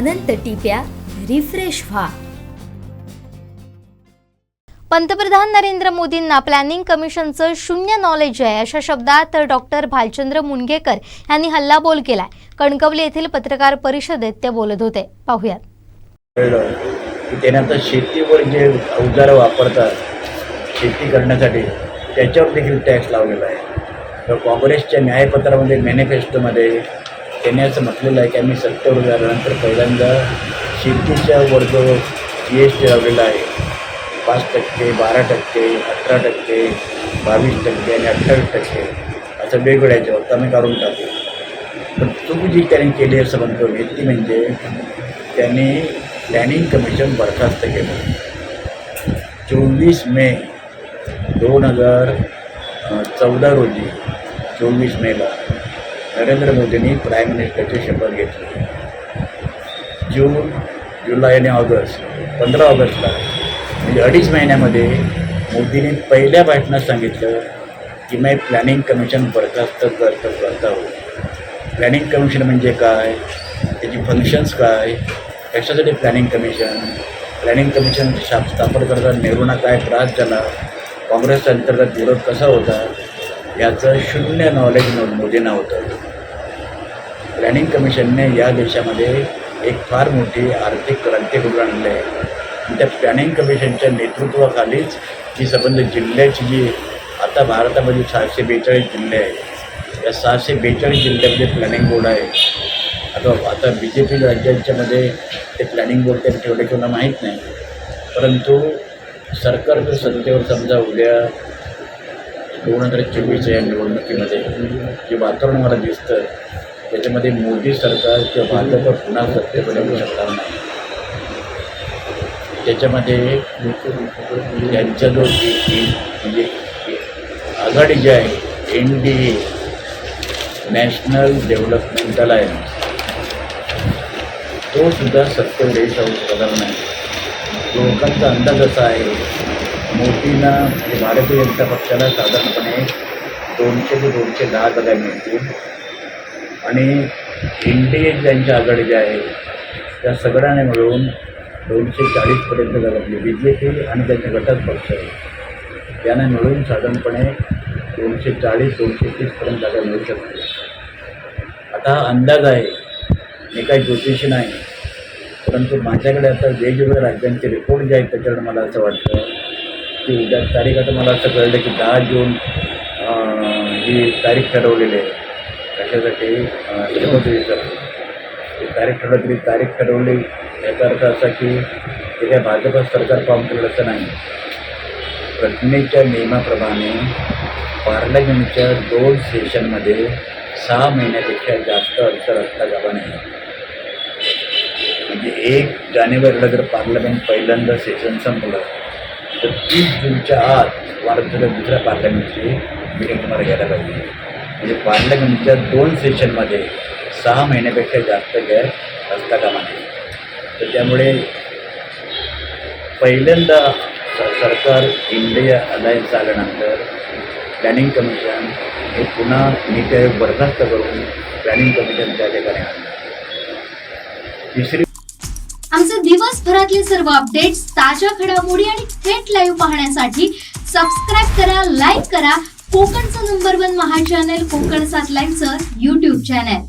अनंत टिप्या refresh व्हा। पंतप्रधान नरेंद्र मोदींना प्लॅनिंग कमिशनचं शून्य नॉलेज आहे अशा शब्दात डॉक्टर भालचंद्र मुनगेकर यांनी हल्लाबोल केलाय। कणकवली येथील पत्रकार परिषदेत ते बोलत होते। पाहूयात। त्याने आता शेतीवर जे अवजारं वापरतात शेती करण्यासाठी त्याच्यावर देखील टॅक्स लावलेला आहे। तर काँग्रेसच्या न्यायपत्रामध्ये मॅनिफेस्टोमध्ये त्यांनी असं म्हटलेलं आहे की आम्ही सत्तेवर आल्यानंतर पहिल्यांदा शेतीच्या वर जो GST लावलेला आहे 5%, 12%, 18%, 22% आणि 28% असं वेगवेगळ्या याच्यावर आम्ही काढून टाकू। पण चूक जी त्यांनी केली असं म्हणतो मी ती म्हणजे त्यांनी प्लॅनिंग कमिशन बरखास्त केलं। 24 मे 2014 रोजी 24 मेला नरेंद्र मोदींनी प्राईम मिनिस्टरची शपथ घेतली। जून, जुलै आणि ऑगस्ट 15 ऑगस्टला म्हणजे 2.5 महिन्यामध्ये मोदींनी पहिल्या भाषणात सांगितलं की मी प्लॅनिंग कमिशन बरखास्त करता हो। प्लॅनिंग कमिशन म्हणजे काय, त्याची फंक्शन्स काय, कशासाठी प्लॅनिंग कमिशन स्थापन करताना नेहरूंना काय त्रास झाला, काँग्रेसच्या अंतर्गत विरोध कसा होता, याचं शून्य नॉलेज मोदींना होतं। प्लॅनिंग कमिशनने या देशामध्ये एक फार मोठी आर्थिक क्रांती घडवून आणली आहे। त्या प्लॅनिंग कमिशनच्या नेतृत्वाखालीच ही संबंध जिल्ह्याची जी आता भारतामध्ये 642 जिल्हे आहेत, या 642 जिल्ह्यामध्ये प्लॅनिंग बोर्ड आहे। आता BJP राज्यांच्यामध्ये ते प्लॅनिंग बोर्ड त्यांनी ठेवले किंवा माहीत नाही, परंतु सरकार जर सत्तेवर समजा उद्या 2024 या निवडणुकीमध्ये जे वातावरण मला दिसतं त्याच्यामध्ये मोदी सरकार किंवा भाजप पुन्हा सत्तेवर येऊ शकणार नाही। त्याच्यामध्ये त्यांचा जो म्हणजे आघाडी जी आहे NDA नॅशनल डेव्हलपमेंट अलायन्स तो सुद्धा सत्तेवर येऊ शकणार नाही। लोकांचा अंदाज असा आहे मोदींना म्हणजे भारतीय जनता पक्षाला साधारणपणे 200 ते 210 जागा मिळतील आणि NDA ज्यांच्या आघाडी ज्या आहे त्या सगळ्यांनी मिळून 240पर्यंत जागा मिळतील। BJP आणि त्यांच्या घटक पक्ष यांना मिळून साधारणपणे 240-230पर्यंत जागा मिळू शकते। आता हा अंदाज आहे, मी काही ज्योतिषी नाही, परंतु माझ्याकडे आता वेगवेगळ्या राज्यांचे रिपोर्ट जे आहेत त्याच्यावर मला असं वाटतं की उद्या तारीख आता मला असं कळलं की 10 जून ही तारीख ठरवलेली आहे कशासाठी शपथविधीसाठी। ही तारीख ठरवली, तारीख ठरवली याचा अर्थ असा की ते काय भाजप सरकार फॉर्म केलं असं नाही। घटनेच्या नियमाप्रमाणे पार्लमेंटच्या 2 सेशनमध्ये 6 महिन्यापेक्षा जास्त अंतर असता कामा नये। म्हणजे 1 जानेवारीला जर पार्लमेंट पहिल्यांदा सेशन संपलं तर 30 जूनच्या आत भारताच्या दुसऱ्या पार्लमेंटची मिटिंग तुम्हाला घ्यायला पाहिजे। म्हणजे पार्लमेंटच्या 2 सेशनमध्ये 6 महिन्यापेक्षा जास्त गॅप असता कामा नये। तर त्यामुळे पहिल्यांदा सरकार इंडिया अलायन्स आल्यानंतर प्लॅनिंग कमिशन हे पुन्हा नीती आयोग बरखास्त करून प्लॅनिंग कमिशन त्या ठिकाणी आणलं। तिसरी आमचे दिवसभरातले सर्व अपडेट्स, ताज्या घडामोडी आणि थेट लाईव्ह पाहण्यासाठी सबस्क्राईब करा, लाईक करा कोकणचं नंबर 1 महा चॅनल कोकण 7 लाईव्हचं YouTube चॅनल।